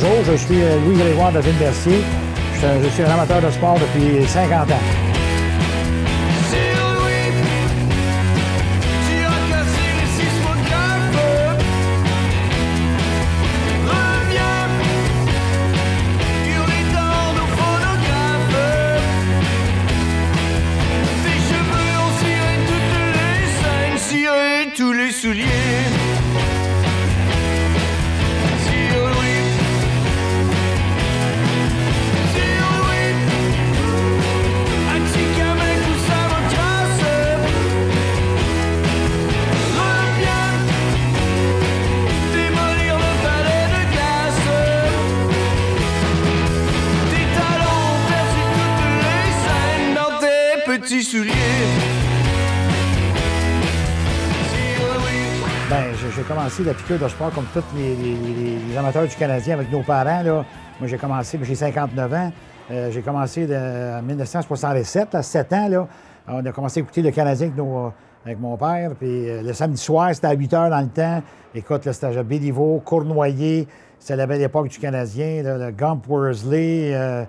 Bonjour, je suis Louis Grégoire de Ville-Mercier. Je suis un amateur de sport depuis 50 ans. Tous les souliers. Petits souliers. Bien, j'ai commencé la piqûre de sport comme tous les amateurs du Canadien avec nos parents. Là. Moi, j'ai commencé, j'ai 59 ans. J'ai commencé en 1967, à 7 ans. Là. On a commencé à écouter le Canadien avec mon père. Puis le samedi soir, c'était à 8 h dans le temps. Écoute, là, c'était à Béliveau, Cournoyer. C'était la belle époque du Canadien. Là, le Gump Worsley,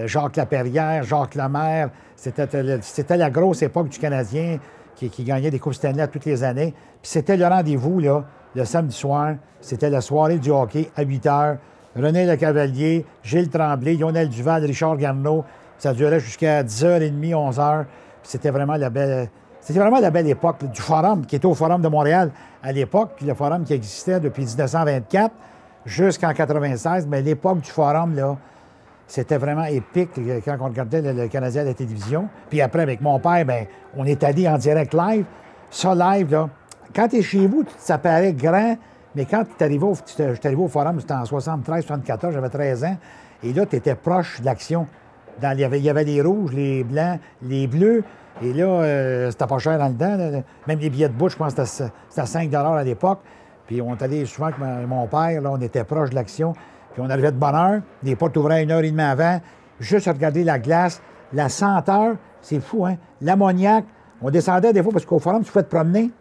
Jacques Laperrière, Jacques Lemaire. C'était la grosse époque du Canadien qui gagnait des Coupes Stanley à toutes les années. Puis c'était le rendez-vous, là, le samedi soir. C'était la soirée du hockey à 8 h. René Lecavalier, Gilles Tremblay, Lionel Duval, Richard Garneau. Ça durait jusqu'à 10h30, 11 h. Puis c'était vraiment la belle époque là, du Forum, qui était au Forum de Montréal à l'époque. Puis le Forum qui existait depuis 1924 jusqu'en 1996. Mais l'époque du Forum, là, c'était vraiment épique quand on regardait le Canadien à la télévision. Puis après, avec mon père, bien, on est allé en direct live. Ça, live, là, quand tu es chez vous, ça paraît grand, mais quand tu es arrivé au Forum, c'était en 73, 74, j'avais 13 ans, et là, tu étais proche de l'action. Il y avait les rouges, les blancs, les bleus, et là, c'était pas cher dans le temps. Là. Même les billets de bout, je pense que c'était 5 à l'époque. Puis on est allé souvent avec mon père, là, on était proche de l'action. Puis on arrivait de bonne heure, les portes ouvraient 1h30 avant, juste à regarder la glace, la senteur, c'est fou, hein? L'ammoniaque, on descendait des fois parce qu'au Forum, tu pouvais te promener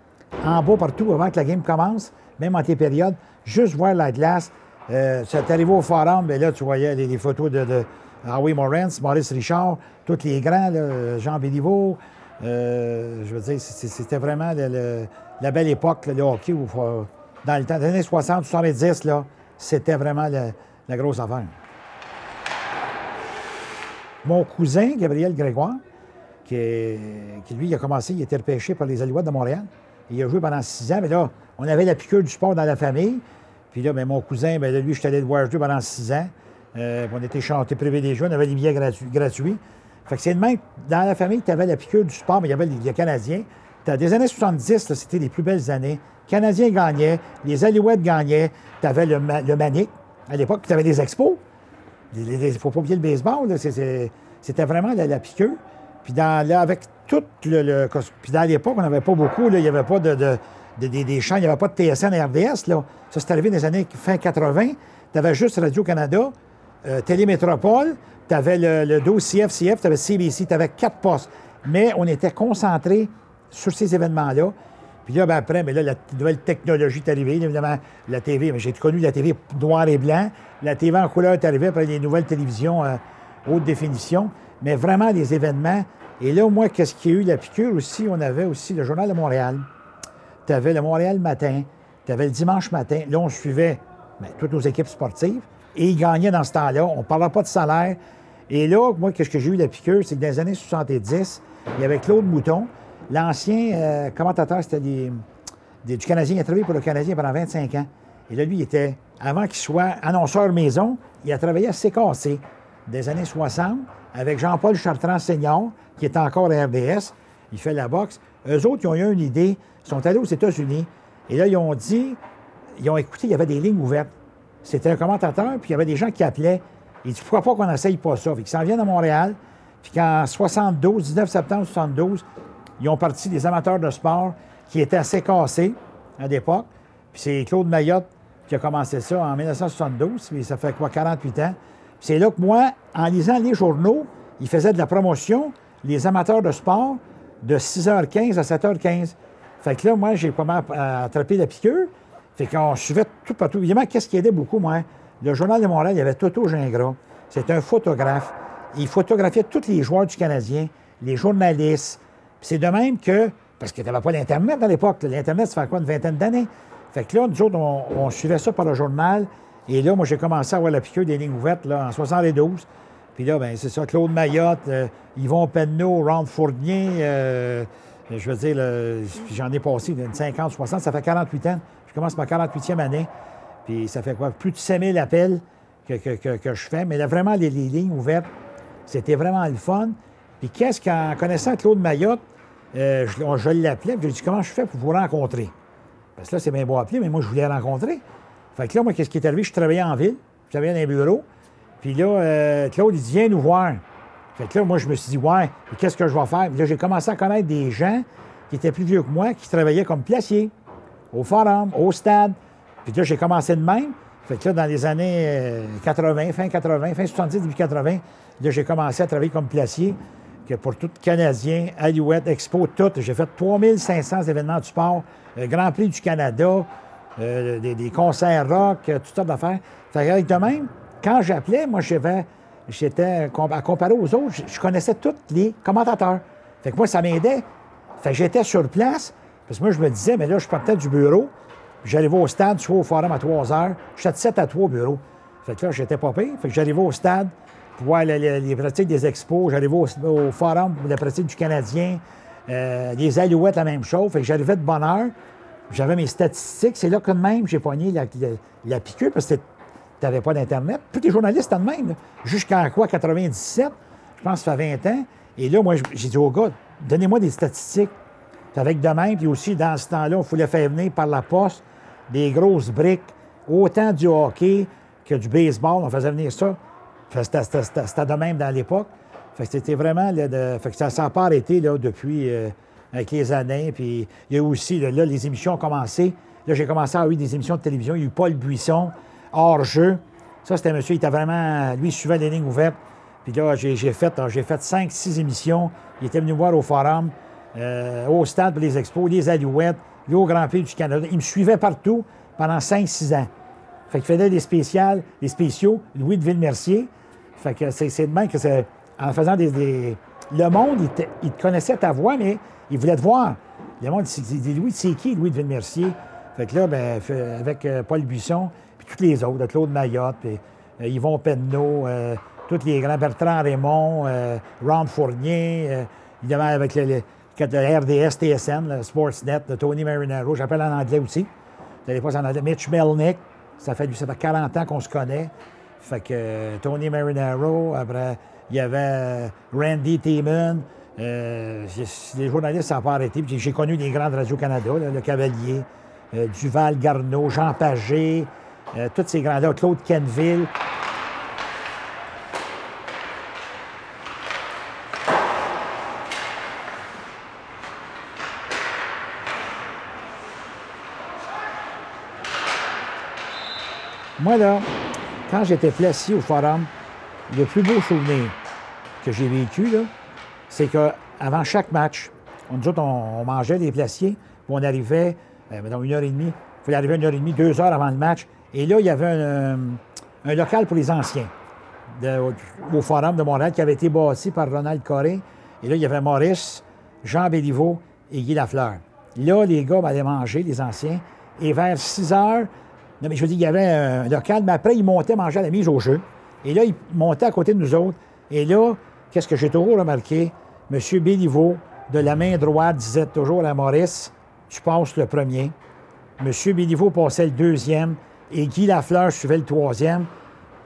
en bas partout avant que la game commence, même en tes périodes, juste voir la glace. C'est arrivé au Forum, bien là, tu voyais les photos de Howie Morenz, Maurice Richard, tous les grands, là, Jean Béliveau. Je veux dire, c'était vraiment la belle époque, là, le hockey, où, dans le temps des années 60, 70, là, c'était vraiment la grosse affaire. Mon cousin, Gabriel Grégoire, qui lui, il a commencé, il était repêché par les Alouettes de Montréal. Il a joué pendant 6 ans, mais là, on avait la piqûre du sport dans la famille. Puis là, bien, mon cousin, bien, lui, je suis allé le voir jouer pendant 6 ans. On était chanté privilégié, on avait des billets gratuits. Fait que c'est de même, dans la famille, tu avais la piqûre du sport, mais il y avait les Canadiens. Des années 70, là, c'était les plus belles années. Les Canadiens gagnaient, les Alouettes gagnaient. Tu avais le Manic. À l'époque, tu avais des expos. Il ne faut pas oublier le baseball. Là, c'était vraiment la piqûre. Puis avec tout le... Puis dans l'époque, on n'avait pas beaucoup. Là, il n'y avait pas des champs, il n'y avait pas de TSN et RDS. Là. Ça, c'est arrivé dans les années fin 80. Tu avais juste Radio-Canada, Télémétropole, tu avais le 12 CF, tu avais CBC, tu avais 4 postes. Mais on était concentrés sur ces événements-là. Puis là, ben après, mais là, la nouvelle technologie est arrivée. Évidemment, la TV, j'ai connu la TV noir et blanc. La TV en couleur est arrivée après les nouvelles télévisions haute définition. Mais vraiment, des événements. Et là, moi, qu'est-ce qu'il y a eu? La piqûre aussi, on avait aussi le Journal de Montréal. Tu avais le Montréal matin. Tu avais le dimanche matin. Là, on suivait toutes nos équipes sportives. Et ils gagnaient dans ce temps-là. On ne parlait pas de salaire. Et là, moi, qu'est-ce que j'ai eu la piqûre? C'est que dans les années 70, il y avait Claude Mouton. L'ancien commentateur, c'était du Canadien. Il a travaillé pour le Canadien pendant 25 ans. Et là, lui, il était, avant qu'il soit annonceur maison, il a travaillé à CKC des années 60 avec Jean-Paul Chartrand Senior, qui est encore à RDS. Il fait la boxe. Eux autres, ils ont eu une idée. Ils sont allés aux États-Unis. Et là, ils ont écouté, il y avait des lignes ouvertes. C'était un commentateur, puis il y avait des gens qui appelaient. Il dit, pourquoi pas qu'on n'essaye pas ça? Ils s'en viennent à Montréal. Puis qu'en 19 septembre 72, ils ont parti des amateurs de sport qui étaient assez cassés à l'époque. Puis c'est Claude Mayotte qui a commencé ça en 1972, puis ça fait quoi, 48 ans. Puis c'est là que moi, en lisant les journaux, ils faisaient de la promotion, les amateurs de sport, de 6h15 à 7h15. Fait que là, moi, j'ai pas mal attrapé la piqûre. Fait qu'on suivait tout partout. Évidemment, qu'est-ce qui aidait beaucoup, moi, Le Journal de Montréal, il y avait Toto Gingras. C'est un photographe. Il photographiait tous les joueurs du Canadien, les journalistes. Puis c'est de même que, parce qu'il n'y avait pas l'Internet à l'époque. L'Internet, ça fait quoi, une vingtaine d'années? Fait que là, nous autres, on suivait ça par le journal. Et là, moi, j'ai commencé à avoir la piqûre des lignes ouvertes là, en 72. Puis là, bien, c'est ça, Claude Mayotte, Yvon Penneau, Ron Fournier, je veux dire, j'en ai passé une 50, 60, ça fait 48 ans. Je commence ma 48e année. Puis ça fait quoi? Plus de 5000 appels que je fais. Mais là, vraiment, les lignes ouvertes, c'était vraiment le fun. Puis qu'est-ce qu'en connaissant Claude Mayotte, je l'appelais, puis je lui ai dit, comment je fais pour vous rencontrer? Parce que là, c'est bien beau appeler, mais moi, je voulais rencontrer. Fait que là, moi, qu'est-ce qui est arrivé? Je travaillais en ville, je travaillais dans un bureau. Puis là, Claude, il dit, viens nous voir. Fait que là, moi, je me suis dit, ouais, qu'est-ce que je vais faire? Puis là, j'ai commencé à connaître des gens qui étaient plus vieux que moi, qui travaillaient comme placiers, au Forum, au Stade. Puis là, j'ai commencé de même. Fait que là, dans les années 80, fin 80, fin 70, début 80, là, j'ai commencé à travailler comme placier que pour tout Canadien, Alouette, Expo, tout. J'ai fait 3500 événements du sport, Grand Prix du Canada, des concerts rock, toutes sortes d'affaires. Fait que de même, quand j'appelais, moi, j'étais à comparer aux autres, je connaissais tous les commentateurs. Fait que moi, ça m'aidait. Fait que j'étais sur place, parce que moi, je me disais, mais là, je partais du bureau, j'arrivais au stade, soit au Forum à 3 heures, j'étais de 7 à 3 au bureau. Fait que là, j'étais pas pire. Fait que j'arrivais au stade pour voir les pratiques des expos, j'arrivais au Forum pour la pratique du Canadien, les Alouettes, la même chose. Fait que j'arrivais de bonne heure, j'avais mes statistiques. C'est là que de même, j'ai pogné la piqûre, parce que tu n'avais pas d'Internet. Tous les journalistes, étaient de même. Jusqu'en quoi, 97, je pense que ça fait 20 ans. Et là, moi, j'ai dit au gars, donnez-moi des statistiques. Puis avec de même, puis aussi, dans ce temps-là, il fallait faire venir par la poste des grosses briques, autant du hockey que du baseball. On faisait venir ça. C'était de même dans l'époque. Fait que c'était vraiment... fait que ça n'a pas arrêté là, depuis avec les années. Puis il y a aussi, là, les émissions ont commencé. Là, j'ai commencé à avoir des émissions de télévision. Il y a eu Paul Buisson, hors-jeu. Ça, c'était un monsieur, il était vraiment... Lui, il suivait les lignes ouvertes. Puis là, j'ai fait 5-6 émissions. Il était venu me voir au Forum, au Stade pour les expos, les Alouettes, lui au Grand Prix du Canada. Il me suivait partout pendant 5-6 ans. Fait qu'il faisait des spéciaux, Louis de Ville-Mercier. Fait que c'est de même que c'est... En faisant le monde, il te connaissait ta voix, mais il voulait te voir. Le monde, il dit, Louis, c'est qui, Louis de Ville-Mercier? Fait que là, ben, avec Paul Buisson, puis tous les autres, Claude Mayotte, puis Yvon Penneau, tous les grands, Bertrand Raymond, Ron Fournier, évidemment avec le RDS, TSN, le Sportsnet, de Tony Marinaro, j'appelle en anglais aussi. Vous n'allez pas en anglais. Mitch Melnick, ça fait 40 ans qu'on se connaît. Fait que Tony Marinaro, après, il y avait Randy Tiemann. Les journalistes, ça n'a pas arrêté. Puis j'ai connu des grandes Radio-Canada, le Cavalier, Duval, Garneau, Jean Pagé, tous ces grands-là, Claude Kenville. Moi, là, quand j'étais placé au Forum, le plus beau souvenir que j'ai vécu, là, c'est qu'avant chaque match, nous autres, on mangeait des placiers, puis on arrivait, mettons, 1h30, il fallait arriver 1h30, 2 heures avant le match. Et là, il y avait un local pour les anciens au Forum de Montréal qui avait été bâti par Ronald Coré. Et là, il y avait Maurice, Jean Béliveau et Guy Lafleur. Là, les gars allaient manger, les anciens, et vers 6 heures, non, mais je veux dire, il y avait un local, mais après, ils montaient manger à la mise au jeu. Et là, ils montaient à côté de nous autres. Et là, qu'est-ce que j'ai toujours remarqué? M. Béliveau, de la main droite, disait toujours à Maurice, tu passes le premier. M. Béliveau passait le deuxième. Et Guy Lafleur suivait le troisième.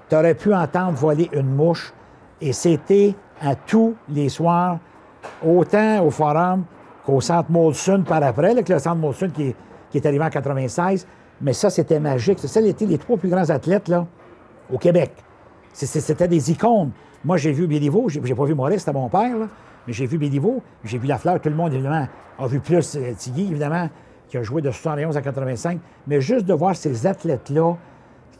Tu aurais pu entendre voler une mouche. Et c'était à tous les soirs, autant au Forum qu'au Centre Molson par après, là, que le Centre Molson qui est arrivé en 96. Mais ça, c'était magique. Ça, c'était les 3 plus grands athlètes là, au Québec. C'était des icônes. Moi, j'ai vu Béliveau, j'ai pas vu Maurice, c'était mon père, là, mais j'ai vu Béliveau, j'ai vu Lafleur, tout le monde, évidemment, a vu plus Tigui, évidemment, qui a joué de 71 à 85. Mais juste de voir ces athlètes-là,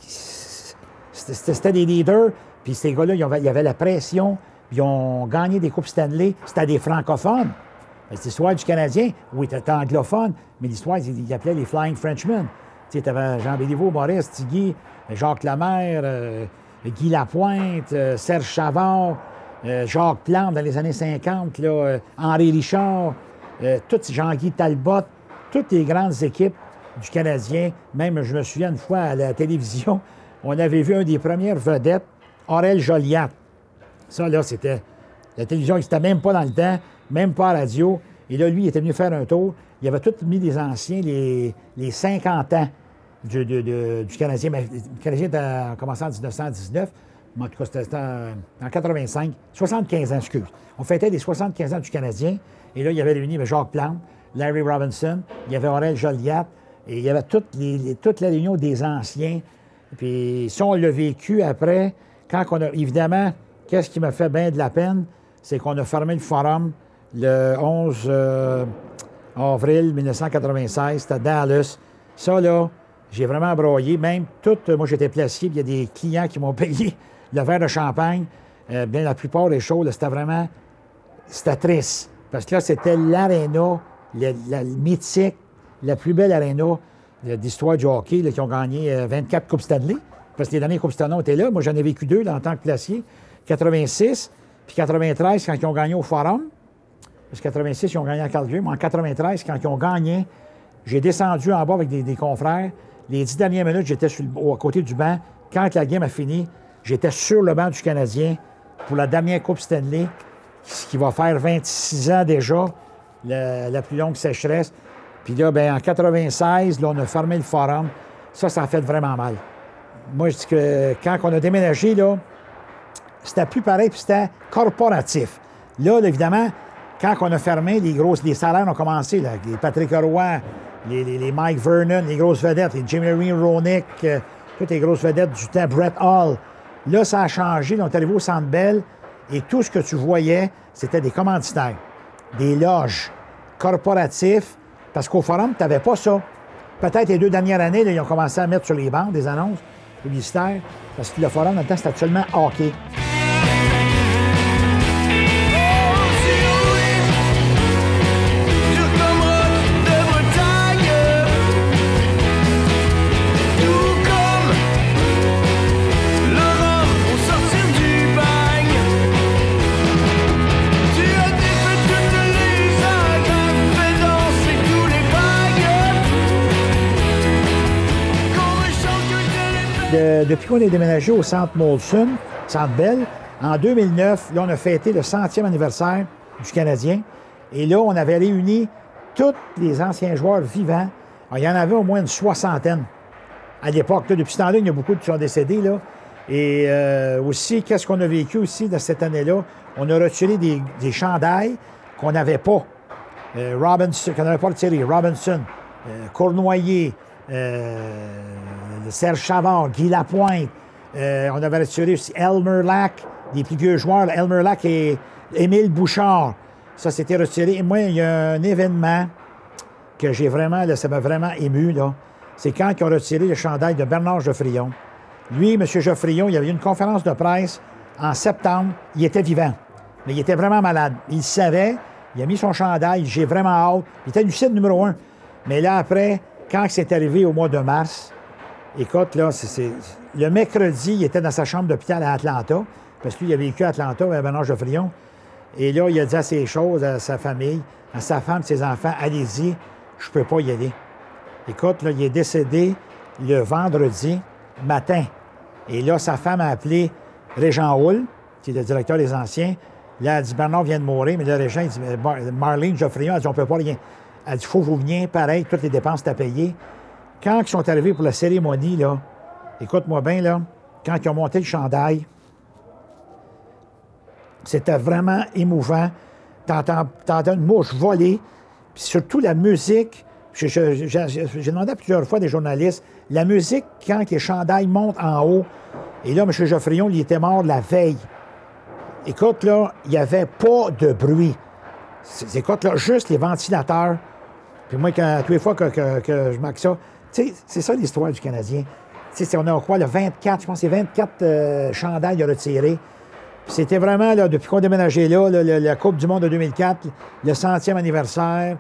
c'était des leaders, puis ces gars-là, il y avait la pression, puis ils ont gagné des Coupes Stanley. C'était des francophones. C'est l'histoire du Canadien, oui, c'était anglophone, mais l'histoire, ils appelaient les Flying Frenchmen. Tu avais Jean Béliveau, Maurice, Tigui, Jacques Lemaire, Guy Lapointe, Serge Chavard, Jacques Plante dans les années 50, là, Henri Richard, Jean-Guy Talbot, toutes les grandes équipes du Canadien. Même, je me souviens une fois à la télévision, on avait vu un des premières vedettes, Aurel Joliat. Ça, là, c'était... La télévision n'existait même pas dans le temps, même pas à la radio. Et là, lui, il était venu faire un tour. Il avait tout mis des anciens, les 50 ans du Canadien. Mais le Canadien a commencé en 1919. Mais en tout cas, c'était en 85. 75 ans, excuse. On fêtait les 75 ans du Canadien. Et là, il y avait réuni Jacques Plante, Larry Robinson, il y avait Aurel Joliat. Et il y avait toute la réunion des anciens. Puis ça, on l'a vécu après. Quand on a... Évidemment, qu'est-ce qui m'a fait bien de la peine? C'est qu'on a fermé le forum le 11 avril 1996. C'était à Dallas. Ça, là, j'ai vraiment broyé. Même moi, j'étais placé, puis il y a des clients qui m'ont payé le verre de champagne. Bien, la plupart des choses, c'était triste. Parce que là, c'était l'aréna, la mythique, la plus belle aréna d'histoire du hockey, là, qui ont gagné 24 Coupes Stanley. Parce que les derniers Coupes Stanley étaient là. Moi, j'en ai vécu 2 là, en tant que placier. 86 puis 93, quand ils ont gagné au Forum. Parce que 86, ils ont gagné à Calgary. Mais en 93, quand ils ont gagné, j'ai descendu en bas avec des confrères. Les 10 dernières minutes, j'étais à côté du banc. Quand la game a fini, j'étais sur le banc du Canadien pour la dernière Coupe Stanley, ce qui va faire 26 ans déjà, la plus longue sécheresse. Puis là, bien, en 96, là, on a fermé le Forum. Ça a fait vraiment mal. Moi, je dis que quand on a déménagé, là, c'était plus pareil, puis c'était corporatif. Là, évidemment, quand on a fermé, les salaires ont commencé. Là, les Patrick Roy, les Mike Vernon, les grosses vedettes, les Jimmy Roenick, toutes les grosses vedettes du temps, Brett Hall. Là, ça a changé. Là, on est arrivé au Centre Bell et tout ce que tu voyais, c'était des commanditaires, des loges, corporatifs, parce qu'au Forum, tu n'avais pas ça. Peut-être les 2 dernières années, là, ils ont commencé à mettre sur les bandes des annonces publicitaires, parce que le Forum, dans le temps, c'était actuellement hockey. Depuis qu'on est déménagé au Centre Molson, Centre Bell, en 2009, là, on a fêté le 100e anniversaire du Canadien. Et là, on avait réuni tous les anciens joueurs vivants. Alors, il y en avait au moins une 60aine à l'époque. Là, depuis ce temps-là, il y en a beaucoup qui sont décédés. Là. Et aussi, qu'est-ce qu'on a vécu aussi dans cette année-là? On a retiré des chandails qu'on n'avait pas. Robinson, qu'on n'avait pas retiré. Robinson, Cournoyer, Serge Chavard, Guy Lapointe. On avait retiré aussi Elmer Lack, des plus vieux joueurs, Elmer Lack et Émile Bouchard. Ça, c'était retiré. Et moi, il y a un événement que j'ai vraiment, là, ça m'a vraiment ému, là. C'est quand ils ont retiré le chandail de Bernard Geoffrion. Lui, M. Geoffrion, il y avait eu une conférence de presse en septembre. Il était vivant, mais il était vraiment malade. Il savait, il a mis son chandail, j'ai vraiment hâte. Il était lucide numéro 1. Mais là, après, quand c'est arrivé au mois de mars, écoute, là, le mercredi, il était dans sa chambre d'hôpital à Atlanta, parce qu'il a vécu à Atlanta avec Bernard Geoffrion. Et là, il a dit à ses choses, à sa famille, à sa femme, ses enfants, allez-y, je ne peux pas y aller. Écoute, là, il est décédé le vendredi matin. Et là, sa femme a appelé Régent Houle, qui est le directeur des Anciens. Là, elle dit, Bernard vient de mourir, mais là, Régent, il dit, Marlene Geoffrion, elle dit, on ne peut pas rien. Elle dit, il faut que vous veniez, pareil, toutes les dépenses à payer. Quand ils sont arrivés pour la cérémonie, là, écoute-moi bien, là, quand ils ont monté le chandail, c'était vraiment émouvant. T'entends une mouche voler, puis surtout la musique. J'ai demandé à plusieurs fois des journalistes, la musique, quand les chandails montent en haut, et là, M. Geoffrion, il était mort la veille. Écoute, là, il n'y avait pas de bruit. Écoute, là, juste les ventilateurs. Puis moi, toutes les fois que je marque ça, tu sais, c'est ça l'histoire du Canadien. Tu sais, on a quoi, le 24, je pense que c'est 24 chandails retirés. Puis c'était vraiment, là, depuis qu'on déménageait là, la Coupe du monde de 2004, le 100e anniversaire,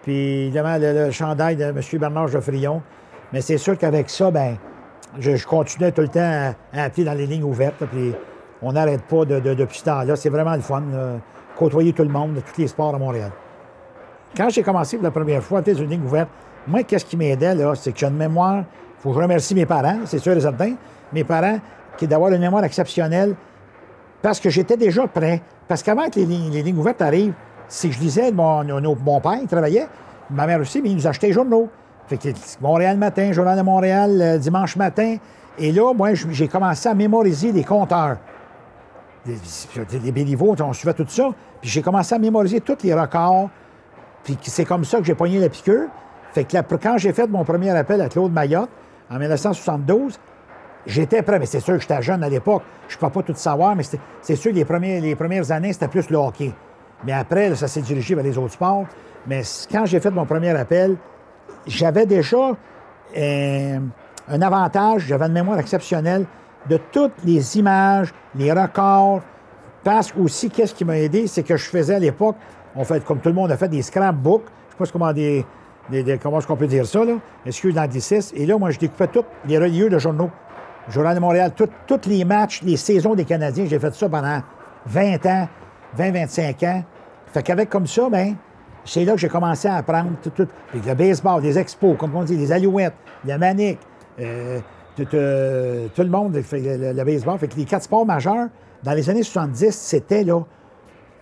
puis évidemment, le chandail de M. Bernard Geoffrion. Mais c'est sûr qu'avec ça, ben, je continuais tout le temps à appeler dans les lignes ouvertes. Là, puis on n'arrête pas depuis ce temps-là. C'est vraiment le fun, là, côtoyer tout le monde, tous les sports à Montréal. Quand j'ai commencé pour la première fois à appeler sur une ligne ouverte, moi, qu'est-ce qui m'aidait, là, c'est que j'ai une mémoire. Il faut que je remercie mes parents, c'est sûr et certain. Mes parents, qui d'avoir une mémoire exceptionnelle, parce que j'étais déjà prêt. Parce qu'avant que les lignes ouvertes arrivent, si je lisais, mon père, il travaillait, ma mère aussi, mais il nous achetait les journaux. Fait que Montréal matin, Journal de Montréal, dimanche matin. Et là, moi, j'ai commencé à mémoriser les compteurs. Les bénévoles, on suivait tout ça. Puis j'ai commencé à mémoriser tous les records. Puis c'est comme ça que j'ai pogné la piqûre. Fait que quand j'ai fait mon premier appel à Claude Mayotte, en 1972, j'étais prêt. Mais c'est sûr que j'étais jeune à l'époque. Je ne peux pas tout savoir, mais c'est sûr que les premières années, c'était plus le hockey. Mais après, là, ça s'est dirigé vers les autres sports. Mais quand j'ai fait mon premier appel, j'avais déjà un avantage, j'avais une mémoire exceptionnelle de toutes les images, les records. Parce que aussi, qu'est-ce qui m'a aidé, c'est que je faisais à l'époque, on fait, comme tout le monde a fait, des scrapbooks. Je ne sais pas comment est-ce qu'on peut dire ça, là. Excuse l'anglicisme. Et là, moi, je découpais tous les reliures de journaux. Journal de Montréal, tous les matchs, les saisons des Canadiens, j'ai fait ça pendant 20 ans, 20-25 ans. Fait qu'avec comme ça, bien, c'est là que j'ai commencé à apprendre tout. Puis le baseball, les expos, comme on dit, les alouettes, la manique, tout le monde fait le baseball. Fait que les 4 sports majeurs, dans les années 70, c'était là.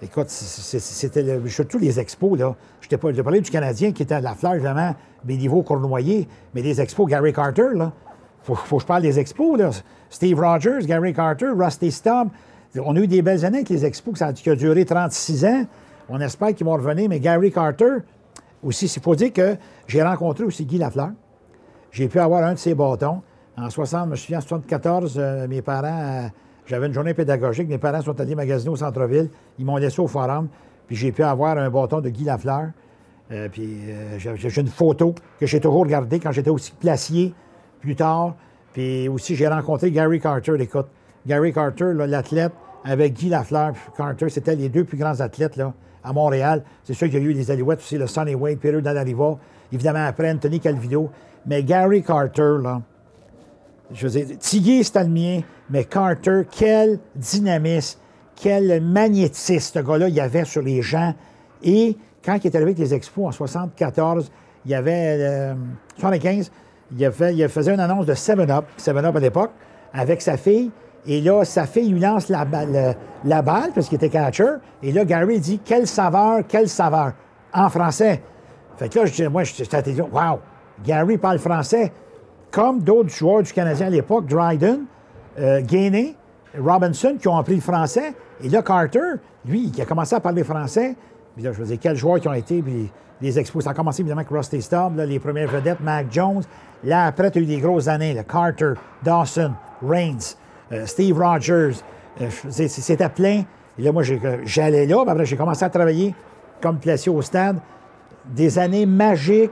Écoute, c'était surtout les expos, là. Je parlais du Canadien qui était à la fleur, évidemment, Béliveau, Cournoyer, mais les expos, Gary Carter, là. Faut que je parle des expos, là. Steve Rogers, Gary Carter, Rusty Stubb. On a eu des belles années avec les expos qui a duré 36 ans. On espère qu'ils vont revenir, mais Gary Carter, aussi, il faut dire que j'ai rencontré aussi Guy Lafleur. J'ai pu avoir un de ses bâtons. En 1974, mes parents, j'avais une journée pédagogique. Mes parents sont allés magasiner au centre-ville. Ils m'ont laissé au forum. Puis j'ai pu avoir un bâton de Guy Lafleur. J'ai une photo que j'ai toujours regardée quand j'étais aussi placier plus tard. Puis aussi, j'ai rencontré Gary Carter. Écoute, Gary Carter, l'athlète, avec Guy Lafleur puis Carter, c'était les 2 plus grands athlètes là, à Montréal. C'est sûr qu'il y a eu les Alouettes aussi, le Sonny Wade, Peter Dallariva, évidemment après Anthony Calvillo. Mais Gary Carter, là, je veux dire, Tiggy, c'était le mien, mais Carter, quel dynamisme, quel magnétisme ce gars-là il y avait sur les gens. Et quand il est arrivé avec les Expos en 74, il y avait 75, il faisait une annonce de 7-Up à l'époque, avec sa fille. Et là, sa fille lui lance la balle parce qu'il était catcher. Et là, Gary dit « Quelle saveur, quelle saveur! » En français. Fait que là, j'étais dit « Wow! Gary parle français. » Comme d'autres joueurs du Canadien à l'époque, Dryden, Gainey, Robinson, qui ont appris le français. Et là, Carter, lui, qui a commencé à parler français. Puis là, je veux dire, quels joueurs qui ont été, puis les Expos. Ça a commencé évidemment avec Rusty Stubb, là, les premières vedettes, Mac Jones. Là, après, tu as eu des grosses années, là, Carter, Dawson, Reigns. Steve Rogers, c'était plein. Et là, moi, j'allais là, puis après, j'ai commencé à travailler comme placier au stade. Des années magiques,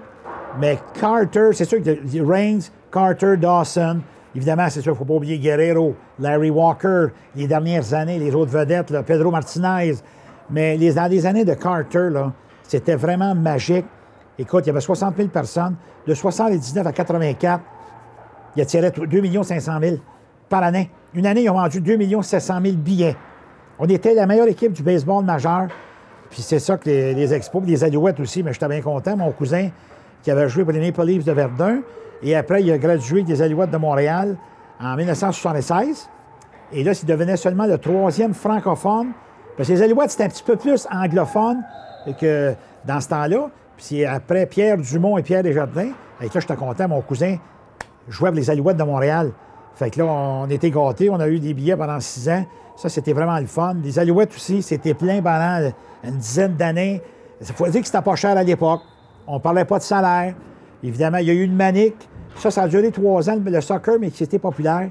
mais Carter, c'est sûr que Reigns, Carter, Dawson, évidemment, c'est sûr, il ne faut pas oublier Guerrero, Larry Walker, les dernières années, les autres vedettes, là, Pedro Martinez. Mais dans les années de Carter, là, c'était vraiment magique. Écoute, il y avait 60 000 personnes. De 79 à 84, il attirait 2 500 000 par année. Une année, ils ont vendu 2 700 000 billets. On était la meilleure équipe du baseball majeur. Puis c'est ça que les Expos, les Alouettes aussi, mais j'étais bien content. Mon cousin, qui avait joué pour les Maple Leafs de Verdun, et après, il a gradué des Alouettes de Montréal en 1976. Et là, il devenait seulement le 3e francophone. Parce que les Alouettes, c'était un petit peu plus anglophone que dans ce temps-là. Puis c'est après Pierre Dumont et Pierre Desjardins. Et là, j'étais content. Mon cousin jouait pour les Alouettes de Montréal. Fait que là, on était gâtés. On a eu des billets pendant 6 ans. Ça, c'était vraiment le fun. Les Alouettes aussi, c'était plein pendant une dizaine d'années. Il faut dire que c'était pas cher à l'époque. On ne parlait pas de salaire. Évidemment, il y a eu une manique. Ça a duré 3 ans, le soccer, mais c'était populaire.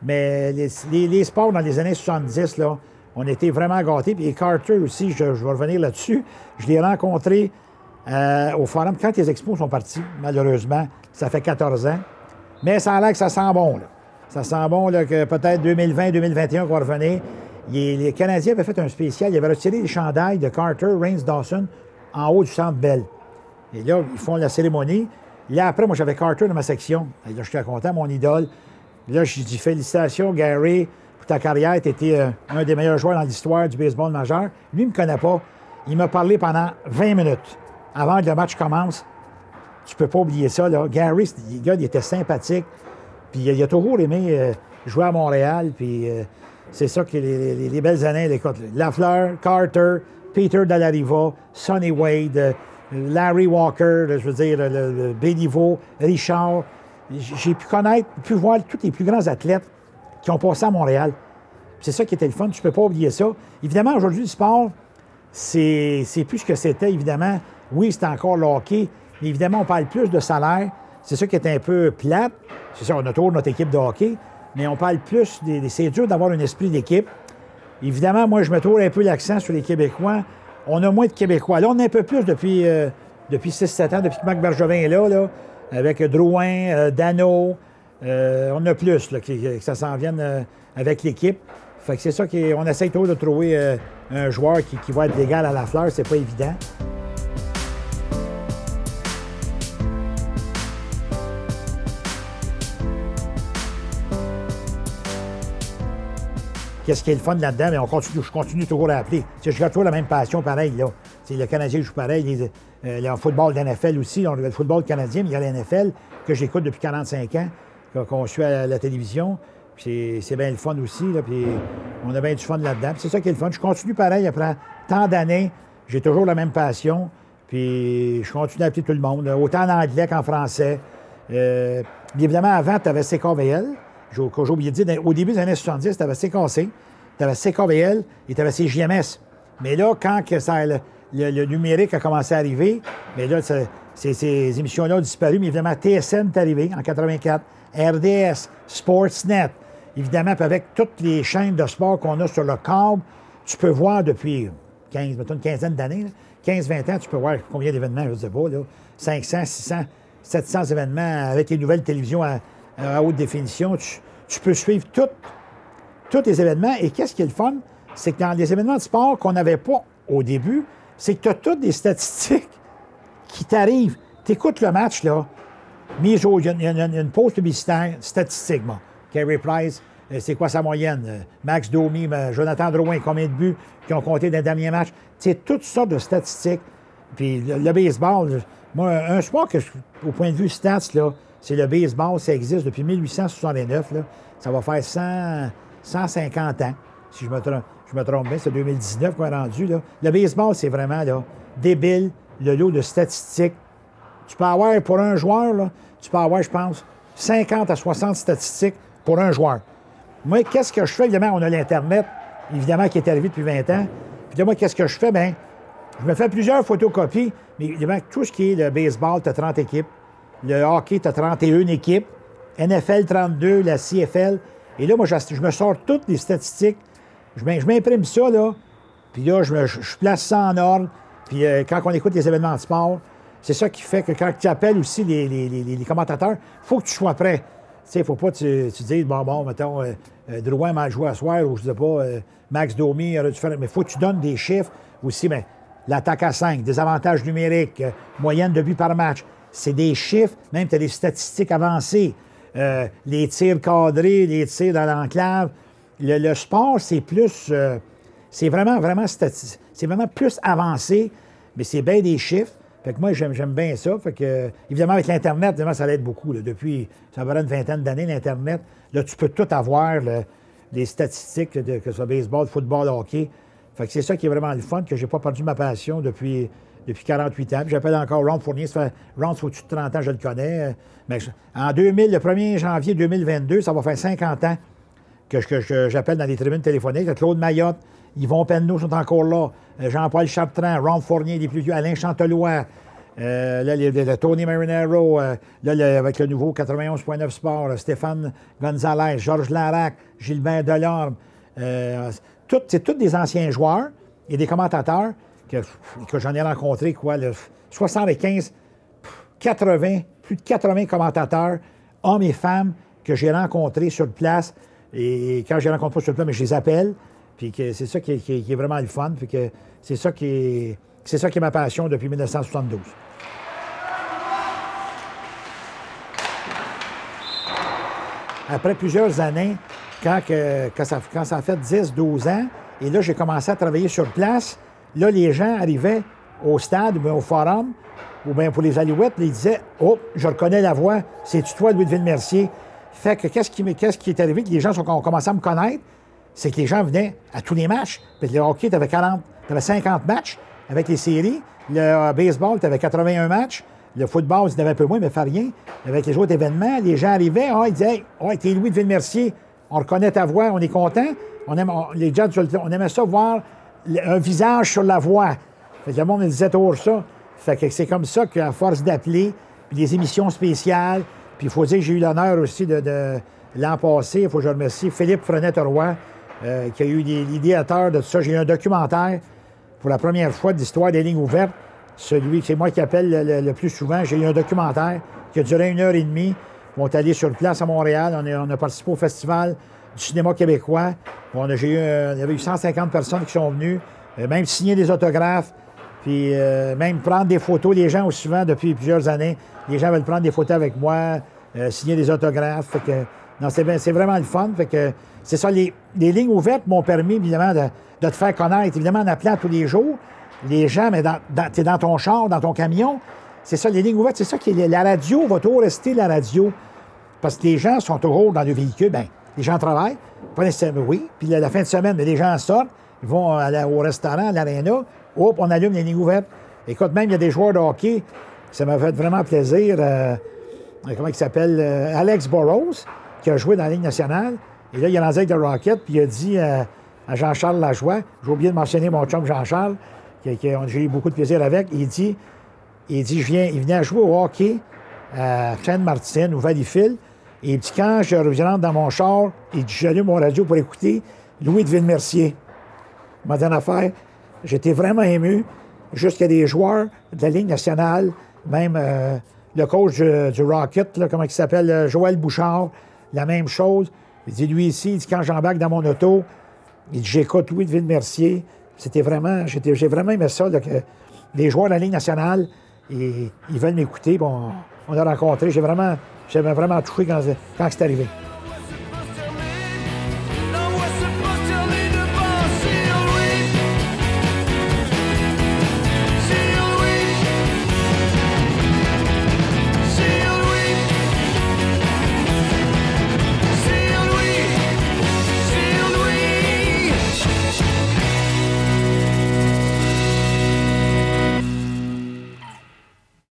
Mais les sports dans les années 70, là, on était vraiment gâtés. Puis Carter aussi, je vais revenir là-dessus. Je l'ai rencontré au Forum quand les Expos sont partis, malheureusement. Ça fait 14 ans. Mais ça a l'air que ça sent bon, là. Ça sent bon là, que peut-être 2020-2021 qu'on va revenir. Les Canadiens avaient fait un spécial. Ils avaient retiré les chandails de Carter, Reigns, Dawson en haut du Centre Bell. Et là, ils font la cérémonie. Là, après, moi, j'avais Carter dans ma section. Et là, j'étais content, mon idole. Là, j'ai dit, félicitations, Gary, pour ta carrière. Tu étais un des meilleurs joueurs dans l'histoire du baseball majeur. Lui, il ne me connaît pas. Il m'a parlé pendant 20 minutes avant que le match commence. Tu peux pas oublier ça, là. Gary, le gars, il était sympathique. Puis il a toujours aimé jouer à Montréal. Puis c'est ça que les belles années. Écoute, Lafleur, Carter, Peter Dallariva, Sonny Wade, Larry Walker, je veux dire, le Béliveau, Richard. J'ai pu connaître, pu voir tous les plus grands athlètes qui ont passé à Montréal. C'est ça qui était le fun. Tu peux pas oublier ça. Évidemment, aujourd'hui, le sport, c'est plus ce que c'était, évidemment. Oui, c'est encore le hockey, mais évidemment, on parle plus de salaire. C'est ça qui est un peu plate. C'est ça, on a toujours notre équipe de hockey, mais on parle plus c'est dur d'avoir un esprit d'équipe. Évidemment, moi, je mets toujours un peu l'accent sur les Québécois. On a moins de Québécois. Là, on a un peu plus depuis 6-7 ans, depuis que Marc Bergevin est là, avec Drouin, Dano. On a plus, là, que ça s'en vienne avec l'équipe. Fait que c'est ça qu'on essaie toujours de trouver un joueur qui va être légal à Lafleur. C'est pas évident. Qu'est-ce qui est le fun là-dedans? Mais je continue toujours à appeler. Je garde toujours la même passion, pareil. Là. Le Canadien joue pareil. Le football de l'NFL aussi. Le football canadien, mais il y a la NFL que j'écoute depuis 45 ans, qu'on suit à la télévision. C'est bien le fun aussi. Là, puis on a bien du fun là-dedans. C'est ça qui est le fun. Je continue pareil après tant d'années. J'ai toujours la même passion. Puis je continue à appeler tout le monde, autant en anglais qu'en français. Évidemment, avant, tu avais CKVL. J'ai oublié de dire, au début des années 70, tu avais CKC, tu avais CKVL et tu avais CJMS. Mais là, quand le numérique a commencé à arriver, mais là, ces émissions-là ont disparu. Mais évidemment, TSN est arrivé en 84, RDS, Sportsnet. Évidemment, puis avec toutes les chaînes de sport qu'on a sur le câble, tu peux voir depuis une quinzaine d'années, 15-20 ans, tu peux voir combien d'événements, je ne sais pas, là, 500, 600, 700 événements avec les nouvelles télévisions à haute définition. Tu peux suivre tous les événements. Et qu'est-ce qui est le fun? C'est que dans les événements de sport qu'on n'avait pas au début, c'est que tu as toutes des statistiques qui t'arrivent. Tu écoutes le match, là, il y a une pause publicitaire statistique. Bon. Carey Price, c'est quoi sa moyenne? Max Domi, Jonathan Drouin, combien de buts qui ont compté dans le dernier match? C'est toutes sortes de statistiques. Puis le baseball, moi, un sport que, au point de vue stats, là, c'est le baseball, ça existe depuis 1869. Là. Ça va faire 150 ans, si je me trompe bien. C'est 2019 qu'on est rendu. Là. Le baseball, c'est vraiment là, débile, le lot de statistiques. Tu peux avoir, pour un joueur, là, tu peux avoir, je pense, 50 à 60 statistiques pour un joueur. Moi, qu'est-ce que je fais? Évidemment, on a l'Internet, évidemment, qui est arrivé depuis 20 ans. Puis là, moi, qu'est-ce que je fais? Bien, je me fais plusieurs photocopies, mais évidemment, tout ce qui est le baseball, tu as 30 équipes. Le hockey, tu as 31 équipes. NFL, 32, la CFL. Et là, moi, je me sors toutes les statistiques. Je m'imprime ça, là. Puis là, je place ça en ordre. Puis quand on écoute les événements de sport, c'est ça qui fait que quand tu appelles aussi les commentateurs, il faut que tu sois prêt. Tu sais, il ne faut pas que tu dises, bon, mettons, Drouin m'a joué à soir, ou je ne sais pas, Max Domi aurait dû faire. Mais il faut que tu donnes des chiffres aussi. Mais l'attaque à 5, des avantages numériques, moyenne de buts par match. C'est des chiffres, même tu as des statistiques avancées. Les tirs cadrés, les tirs dans l'enclave. Le sport, c'est plus... c'est vraiment c'est vraiment plus avancé, mais c'est bien des chiffres. Fait que moi, j'aime bien ça. Fait que, évidemment, avec l'Internet, évidemment, ça l'aide beaucoup. Là. Depuis, ça va une vingtaine d'années, l'Internet. Là, tu peux tout avoir, les statistiques, que ce soit baseball, football, hockey. Fait que c'est ça qui est vraiment le fun, que j'ai pas perdu ma passion depuis 48 ans. Puis j'appelle encore Ron Fournier. Ça fait, Ron, ça fait au-dessus de 30 ans, je le connais. Mais en 2000, le 1er janvier 2022, ça va faire 50 ans que j'appelle dans les tribunes téléphoniques. Claude Mayotte, Yvon Penneau sont encore là. Jean-Paul Chartrand, Ron Fournier, les plus vieux, Alain Chantelois, le Tony Marinaro, avec le nouveau 91.9 Sport, Stéphane Gonzalez, Georges Larac, Gilbert Delorme. C'est tous des anciens joueurs et des commentateurs que j'en ai rencontrés, 75, 80, plus de 80 commentateurs, hommes et femmes, que j'ai rencontrés sur place. Et quand je les rencontre pas sur place, mais je les appelle. Puis c'est ça qui est vraiment le fun. Puis que c'est ça qui est ma passion depuis 1972. après plusieurs années, quand ça a fait 10, 12 ans, et là, j'ai commencé à travailler sur place, là, les gens arrivaient au stade ou bien au forum, ou bien pour les Alouettes, ils disaient « Oh, je reconnais la voix, c'est-tu toi, Louis de Ville-Mercier? » Fait que qu'est-ce qui est arrivé, que les gens ont commencé à me connaître, c'est que les gens venaient à tous les matchs. Puis le hockey, tu avais 50 matchs avec les séries. Le baseball, tu avais 81 matchs. Le football, tu en avais un peu moins, mais fait rien. Avec les autres événements, les gens arrivaient, ils disaient « Oh, t'es Louis de Ville-Mercier, on reconnaît ta voix, on est content. » Les gens, on aimait ça voir un visage sur la voix. Fait que le monde me disait toujours ça. Fait que c'est comme ça qu'à force d'appeler, puis les émissions spéciales, puis il faut dire que j'ai eu l'honneur aussi de l'an passé, il faut que je remercie Philippe Frenette-Roy, qui a eu l'idéateur de tout ça. J'ai eu un documentaire pour la première fois de l'histoire des lignes ouvertes. Celui, c'est moi qui appelle le plus souvent. J'ai eu un documentaire qui a duré 1h30. On est allé sur place à Montréal. On a participé au Festival du cinéma québécois. Il y avait eu 150 personnes qui sont venues, même signer des autographes, puis même prendre des photos. Les gens, souvent, depuis plusieurs années, les gens veulent prendre des photos avec moi, signer des autographes. Fait que, non, c'est vraiment le fun. Fait que, c'est ça, les lignes ouvertes m'ont permis, évidemment, de te faire connaître. Évidemment, en appelant tous les jours, les gens, mais t'es dans ton char, dans ton camion. C'est ça, les lignes ouvertes, c'est ça qui est... La radio va toujours rester la radio. Parce que les gens sont toujours dans le véhicule. Bien, les gens travaillent, pas nécessairement, oui. Puis la fin de semaine, mais les gens sortent, ils vont au restaurant, à l'aréna. Hop, on allume les lignes ouvertes. Écoute, même, il y a des joueurs de hockey. Ça m'a fait vraiment plaisir. Comment il s'appelle? Alex Burrows, qui a joué dans la Ligue nationale. Et là, il est rendu avec le Rocket, puis il a dit à Jean-Charles Lajoie, j'ai oublié de mentionner mon chum Jean-Charles, j'ai eu beaucoup de plaisir avec, il dit il venait à jouer au hockey à Sainte-Martine ou Valleyfield. Et il dit, quand je rentre dans mon char, il dit, j'allume mon radio pour écouter Louis de Ville-Mercier. Il m'a dit une affaire, j'étais vraiment ému, jusqu'à des joueurs de la Ligue nationale, même le coach du Rocket, là, comment il s'appelle, Joël Bouchard, la même chose. Il dit, lui ici, il dit, quand j'embarque dans mon auto, il dit, j'écoute Louis de Ville-Mercier. J'ai vraiment aimé ça, là, que les joueurs de la Ligue nationale, ils veulent m'écouter. Bon, on a rencontré. J'avais vraiment touché quand c'est arrivé.